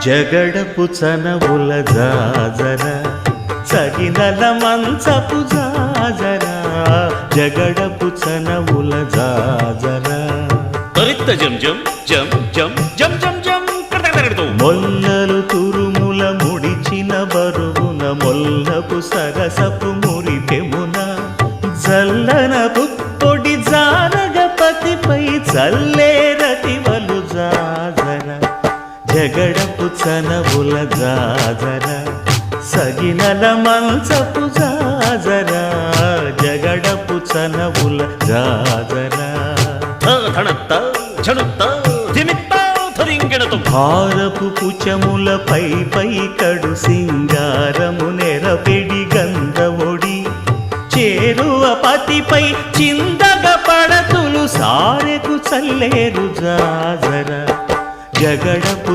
జగడపు చనవుల జాజర సగినల మంచపు జాజర జగడపు చనవుల జాజర తరిత్త జం జం జం జం జం జం జం కడతగడతూ మొల్లలు తురుముల ముడిచిన బరువున మొల్లపు సరసపు మురిపెమున జల్లన పుప్పొడి జానగపతిపై చల్లేరతివలు జాజర జగడపు చనవుల జాజర సగినల మంచపు జాజర జగడపు చనవుల జాజర ధణత్త ఝణుత్త ధిమిత్త ధరింగెడతూ భారపు కుచముల పై పై కడు సింగారము నెరపెడి గంధవొడి చేరువ పతిపై చిందగ పడతులు సారెకు చల్లేరు జాజర జగడపు